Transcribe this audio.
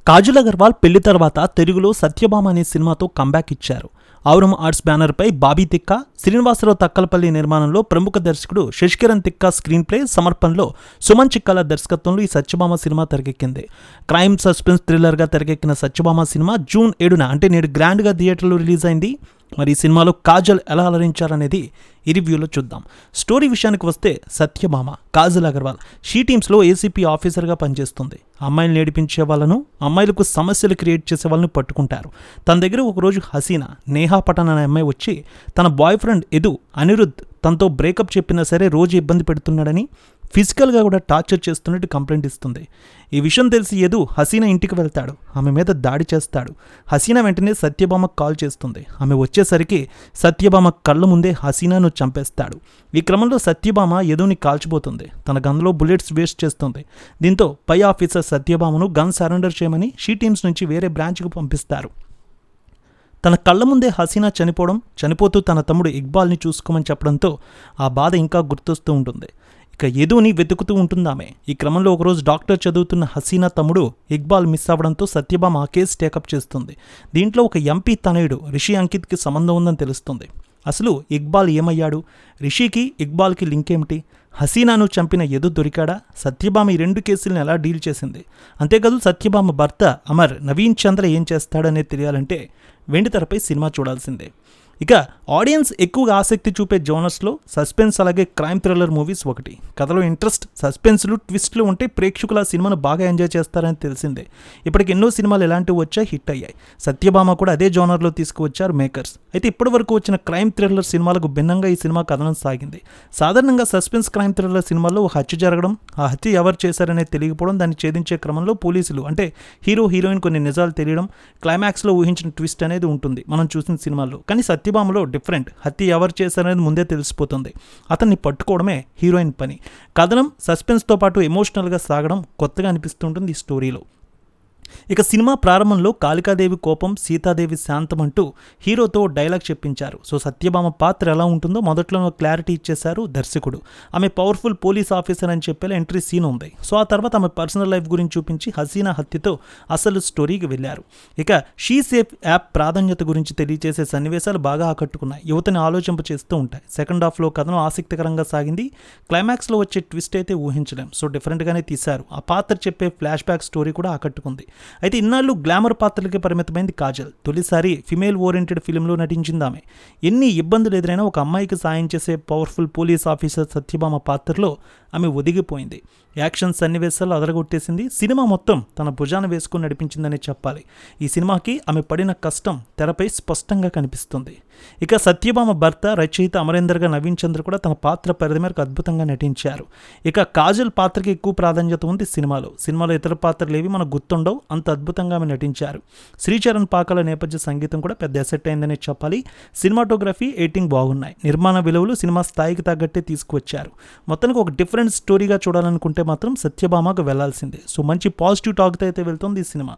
కాజల్ అగర్వాల్ పెళ్లి తర్వాత తెలుగులో సత్యభామ అనే సినిమాతో కంబ్యాక్ ఇచ్చారు. ఔరం ఆర్ట్స్ బ్యానర్పై బాబీ తిక్క, శ్రీనివాసరావు తక్కలపల్లి నిర్మాణంలో ప్రముఖ దర్శకుడు శశికిరణ్ తిక్క స్క్రీన్ ప్లే సమర్పణలో సుమన్ చిక్కాల దర్శకత్వంలో ఈ సత్యభామ సినిమా తెరకెక్కింది. క్రైమ్ సస్పెన్స్ థ్రిల్లర్గా తెరకెక్కిన సత్యభామ సినిమా జూన్ 7న అంటే నేడు గ్రాండ్గా థియేటర్లో రిలీజ్ అయింది. మరి ఈ సినిమాలో కాజల్ ఎలా అలరించారనేది ఈ రివ్యూలో చూద్దాం. స్టోరీ విషయానికి వస్తే సత్యభామ కాజల్ అగర్వాల్ షీ టీమ్స్లో ఏసీపీ ఆఫీసర్గా పనిచేస్తుంది. అమ్మాయిలు నేర్పించే వాళ్ళను, అమ్మాయిలకు సమస్యలు క్రియేట్ చేసే వాళ్ళని పట్టుకుంటారు. తన దగ్గర ఒకరోజు హసీనా, నేహా పఠాన్ అనే అమ్మాయి వచ్చి తన బాయ్ ఫ్రెండ్ ఎదు అనిరుద్ తనతో బ్రేకప్ చెప్పినా సరే రోజు ఇబ్బంది పెడుతున్నాడని, ఫిజికల్గా కూడా టార్చర్ చేస్తున్నట్టు కంప్లైంట్ ఇస్తుంది. ఈ విషయం తెలిసి ఎదు హసీనా ఇంటికి వెళ్తాడు. ఆమె మీద దాడి చేస్తాడు. హసీనా వెంటనే సత్యభామకు కాల్ చేస్తుంది. ఆమె వచ్చేసరికి సత్యభామ కళ్ళ ముందే హసీనాను చంపేస్తాడు. ఈ క్రమంలో సత్యభామ ఎదుని కాల్చిపోతుంది. తన గన్లో బుల్లెట్స్ వేస్ట్ చేస్తుంది. దీంతో పై ఆఫీసర్ సత్యభామను గన్ సరెండర్ చేయమని షీ టీమ్స్ నుంచి వేరే బ్రాంచ్కు పంపిస్తారు. తన కళ్ళ ముందే హసీనా చనిపోతూ తన తమ్ముడు ఇక్బాల్ని చూసుకోమని చెప్పడంతో ఆ బాధ ఇంకా గుర్తొస్తూ ఉంటుంది. ఇక ఎదుని వెతుకుతూ ఉంటుందామె. ఈ క్రమంలో ఒకరోజు డాక్టర్ చదువుతున్న హసీనా తమ్ముడు ఇక్బాల్ మిస్ అవ్వడంతో సత్యభామ ఆ కేసు టేకప్ చేస్తుంది. దీంట్లో ఒక ఎంపీ తనయుడు రిషి అంకిత్కి సంబంధం ఉందని తెలుస్తుంది. అసలు ఇక్బాల్ ఏమయ్యాడు? రిషికి ఇక్బాల్కి లింక్ ఏమిటి? హసీనాను చంపిన ఎదు దొరికాడా? సత్యభామ ఈ రెండు కేసులను ఎలా డీల్ చేసింది? అంతేకాదు సత్యభామ భర్త అమర్ నవీన్ చంద్ర ఏం చేస్తాడనేది తెలియాలంటే వెండితెరపై సినిమా చూడాల్సిందే. ఇక ఆడియన్స్ ఎక్కువగా ఆసక్తి చూపే జోనర్స్లో సస్పెన్స్ అలాగే క్రైమ్ థ్రిల్లర్ మూవీస్ ఒకటి. కథలో ఇంట్రెస్ట్, సస్పెన్స్లు, ట్విస్ట్లు ఉంటే ప్రేక్షకులు ఆ సినిమాను బాగా ఎంజాయ్ చేస్తారని తెలిసిందే. ఇప్పటికి ఎన్నో సినిమాలు ఎలాంటివి వచ్చాయి, హిట్ అయ్యాయి. సత్యభామ కూడా అదే జోనర్లో తీసుకువచ్చారు మేకర్స్. అయితే ఇప్పటి వరకు వచ్చిన క్రైమ్ థ్రిల్లర్ సినిమాలకు భిన్నంగా ఈ సినిమా కథనం సాగింది. సాధారణంగా సస్పెన్స్ క్రైమ్ థ్రిల్లర్ సినిమాల్లో ఒక హత్య జరగడం, ఆ హత్య ఎవరు చేశారనేది తెలియకపోవడం, దాన్ని ఛేదించే క్రమంలో పోలీసులు అంటే హీరో హీరోయిన్ కొన్ని నిజాలు తెలియడం, క్లైమాక్స్లో ఊహించిన ట్విస్ట్ అనేది ఉంటుంది మనం చూసిన సినిమాల్లో. కానీ సత్యభామలో డిఫరెంట్. హత్య ఎవరు చేశారనేది ముందే తెలిసిపోతుంది. అతన్ని పట్టుకోవడమే హీరోయిన్ పని. కథనం సస్పెన్స్తో పాటు ఎమోషనల్గా సాగడం కొత్తగా అనిపిస్తుంటుంది ఈ స్టోరీలో. ఇక సినిమా ప్రారంభంలో కాళికాదేవి కోపం, సీతాదేవి శాంతం అంటూ హీరోతో డైలాగ్ చెప్పించారు. సో సత్యభామ పాత్ర ఎలా ఉంటుందో మొదట్లో క్లారిటీ ఇచ్చేశారు దర్శకుడు. ఆమె పవర్ఫుల్ పోలీస్ ఆఫీసర్ అని చెప్పేలా ఎంట్రీ సీన్ ఉంది. సో ఆ తర్వాత ఆమె పర్సనల్ లైఫ్ గురించి చూపించి హసీనా హత్యతో అసలు స్టోరీకి వెళ్ళారు. ఇక షీ సేఫ్ యాప్ ప్రాధాన్యత గురించి తెలియజేసే సన్నివేశాలు బాగా ఆకట్టుకున్నాయి. యువతని ఆలోచింప చేస్తూ ఉంటాయి. సెకండ్ హాఫ్లో కథనం ఆసక్తికరంగా సాగింది. క్లైమాక్స్లో వచ్చే ట్విస్ట్ అయితే ఊహించలేం. సో డిఫరెంట్గానే తీశారు. ఆ పాత్ర చెప్పే ఫ్లాష్ బ్యాక్ స్టోరీ కూడా ఆకట్టుకుంది. అయితే ఇన్నాళ్ళు గ్లామర్ పాత్రలకి పరిమితమైంది కాజల్. తొలిసారి ఫిమేల్ ఓరియంటెడ్ ఫిలింలో నటించింది ఆమె. ఎన్ని ఇబ్బందులు ఎదురైనా ఒక అమ్మాయికి సాయం చేసే పవర్ఫుల్ పోలీస్ ఆఫీసర్ సత్యభామ పాత్రలో ఆమె ఒదిగిపోయింది. యాక్షన్ సన్నివేశాలు అదరగొట్టేసింది. సినిమా మొత్తం తన భుజాన వేసుకుని నడిపించిందనే చెప్పాలి. ఈ సినిమాకి ఆమె పడిన కష్టం తెరపై స్పష్టంగా కనిపిస్తుంది. ఇక సత్యభామ భర్త రచయిత అమరేందర్గా నవీన్ చంద్ర కూడా తన పాత్ర పరిధి మేరకు అద్భుతంగా నటించారు. ఇక కాజల్ పాత్రకి ఎక్కువ ప్రాధాన్యత ఉంది సినిమాలో ఇతర పాత్రలు ఏవి మనకు గుర్తుండవు, అంత అద్భుతంగా ఆమె నటించారు. శ్రీచరణ్ పాకాల నేపథ్య సంగీతం కూడా పెద్ద ఎసెట్ అయిందనే చెప్పాలి. సినిమాటోగ్రఫీ, ఎడిటింగ్ బాగున్నాయి. నిర్మాణ విలువలు సినిమా స్థాయికి తగ్గట్టే తీసుకువచ్చారు. మొత్తానికి ఒక డిఫరెంట్ స్టోరీగా చూడాలనుకుంటే మాత్రం సత్యభామకు వెళ్లాల్సిందే. సో మంచి పాజిటివ్ టాక్తో అయితే వెళ్తుంది ఈ సినిమా.